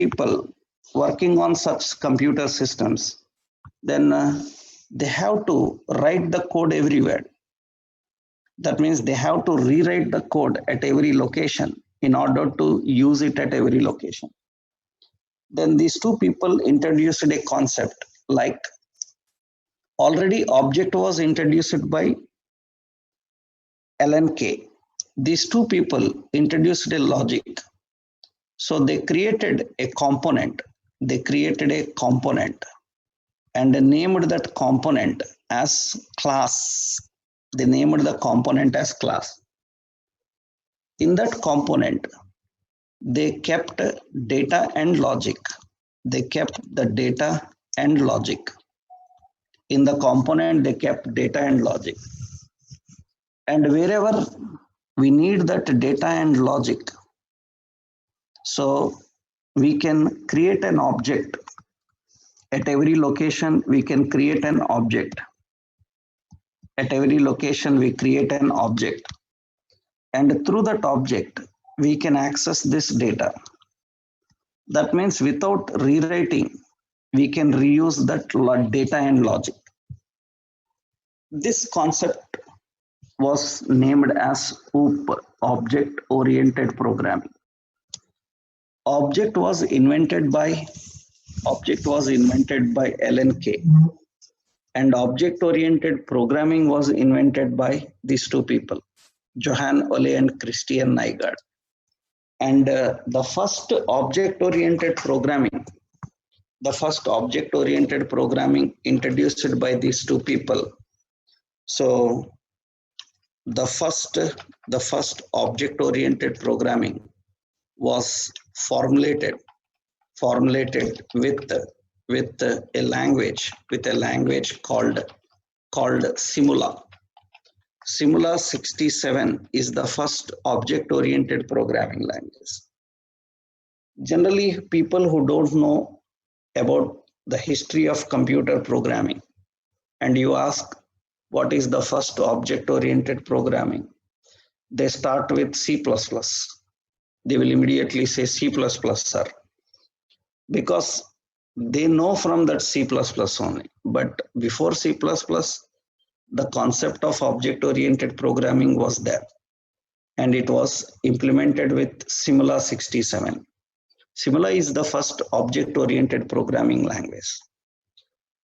people working on such computer systems, then they have to write the code everywhere. That means they have to rewrite the code at every location in order to use it at every location. Then these two people introduced a concept like already object was introduced by LNK. These two people introduced a logic. So they created a component. They created a component and named that component as class. They named the component as class. In that component, they kept data and logic. They kept the data and logic. In the component, they kept data and logic. And wherever we need that data and logic, so we can create an object. At every location, we can create an object. At every location, we create an object. And through that object, we can access this data. That means without rewriting, we can reuse that data and logic. This concept was named as OOP, Object-Oriented Programming. Object was invented by LNK, and object-oriented programming was invented by these two people, Johann Ole and Christian Nygaard. And the first object-oriented programming introduced by these two people. So the first object-oriented programming was formulated with a language called Simula. Simula 67 is the first object-oriented programming language. Generally, people who don't know about the history of computer programming, and you ask what is the first object-oriented programming, they start with C++. They will immediately say C++, sir, because they know from that C++ only. But before C++, the concept of object-oriented programming was there, and it was implemented with Simula 67. Simula is the first object-oriented programming language.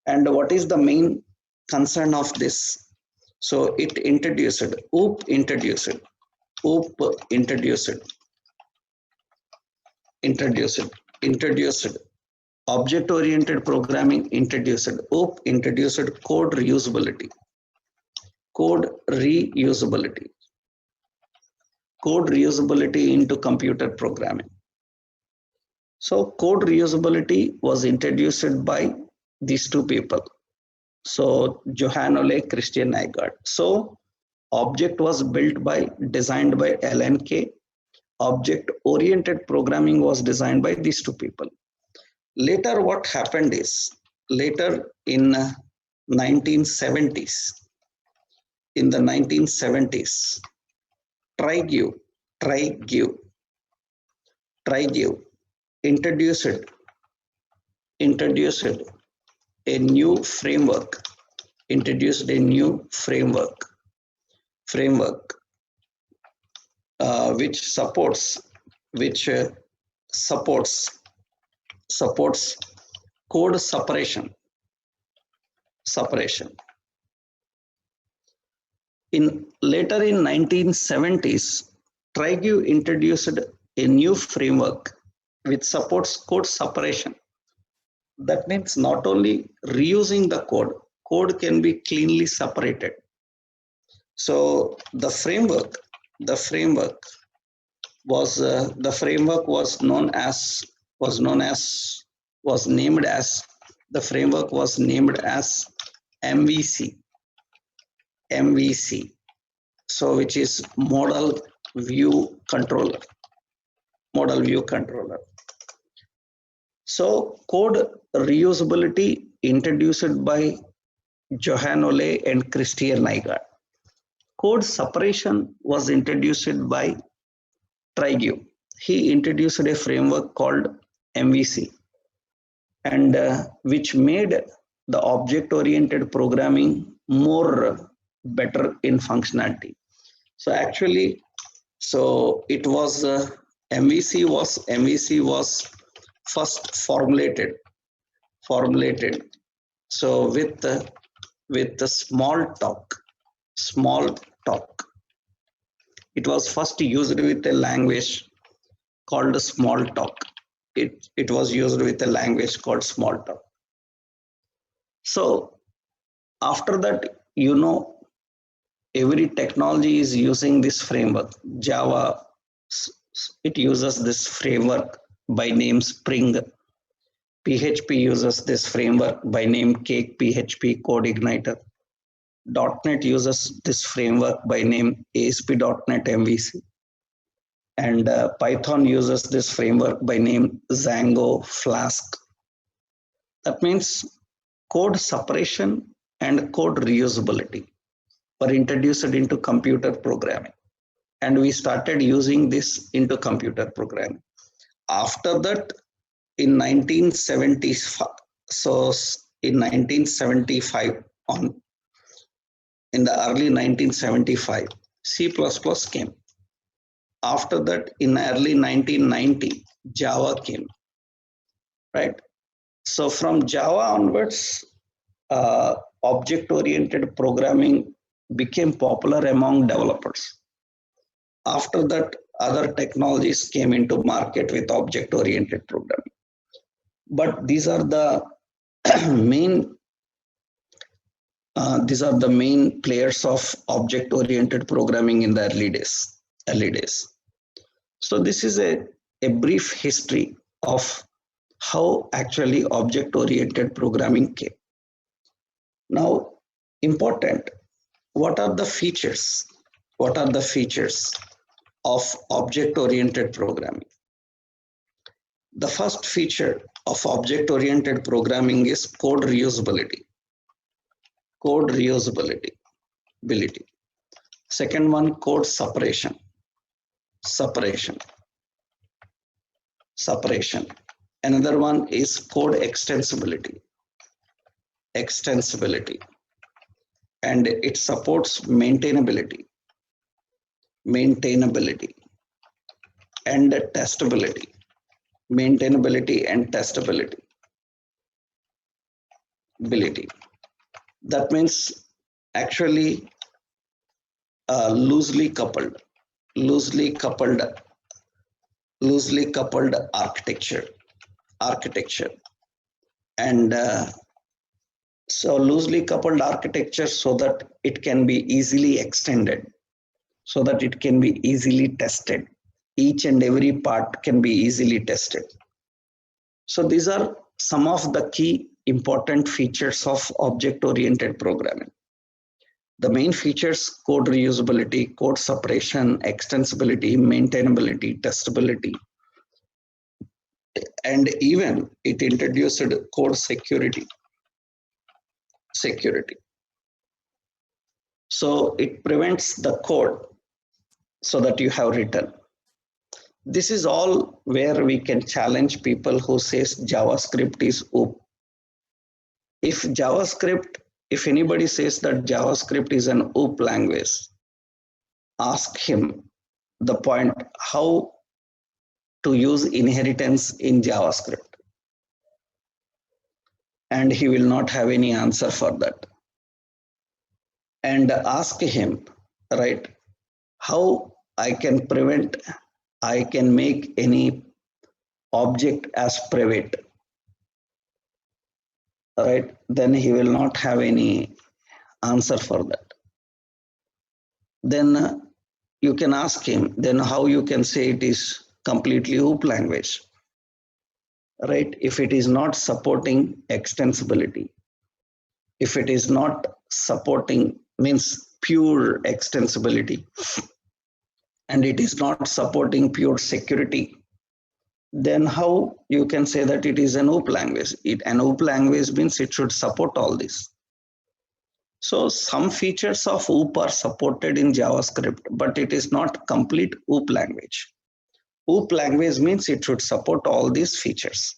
And what is the main concern of this? So it introduced object-oriented programming introduced code reusability into computer programming. So code reusability was introduced by these two people. So Johann Ole, Christian Nygaard. So object was designed by LNK. Object-oriented programming was designed by these two people. Later, what happened is, later in 1970s, Trygve introduced a new framework, which supports code separation. Later in 1970s, Trygve introduced a new framework which supports code separation. That means not only reusing the code can be cleanly separated. So the framework was named as MVC. So which is model view controller. So code reusability introduced by Johann Ole and Christian Nygaard. Code separation was introduced by Trygve. He introduced a framework called MVC, and which made the object-oriented programming more better in functionality. So actually, so it was MVC was first formulated. So with the small talk, it was first used with a language called Smalltalk. It was used with a language called Smalltalk. So after that, every technology is using this framework. Java, it uses this framework by name Spring. PHP uses this framework by name Cake PHP Code Igniter. .NET uses this framework by name ASP.NET MVC. And Python uses this framework by name Django Flask. That means code separation and code reusability were introduced into computer programming. And we started using this into computer programming. After that, in 1975, so in 1975 on, in the early 1975, C++ came. After that, in early 1990, Java came, right? So from Java onwards, object-oriented programming became popular among developers. After that, other technologies came into market with object-oriented programming. But these are the main players of object-oriented programming in the early days. So this is a brief history of how actually object-oriented programming came. Now, important, what are the features? What are the features of object-oriented programming? The first feature of object-oriented programming is code reusability. Code reusability. Second one, code separation. Another one is code extensibility. And it supports maintainability and testability. That means actually loosely coupled architecture. And so loosely coupled architecture so that it can be easily extended, so that it can be easily tested. Each and every part can be easily tested. So these are some of the key important features of object-oriented programming. The main features: code reusability, code separation, extensibility, maintainability, testability, and even it introduced code security. So it prevents the code so that you have written. This is all where we can challenge people who says JavaScript is OOP. If anybody says that JavaScript is an OOP language, ask him the point how to use inheritance in JavaScript. And he will not have any answer for that. And ask him, right, how I can make any object as private, right? Then he will not have any answer for that. Then you can ask him, then how you can say it is completely OOP language, right? If it is not supporting extensibility, if it is not supporting, means pure extensibility, and it is not supporting pure security, then how you can say that it is an OOP language? An OOP language means it should support all this. So some features of OOP are supported in JavaScript, but it is not complete OOP language. OOP language means it should support all these features.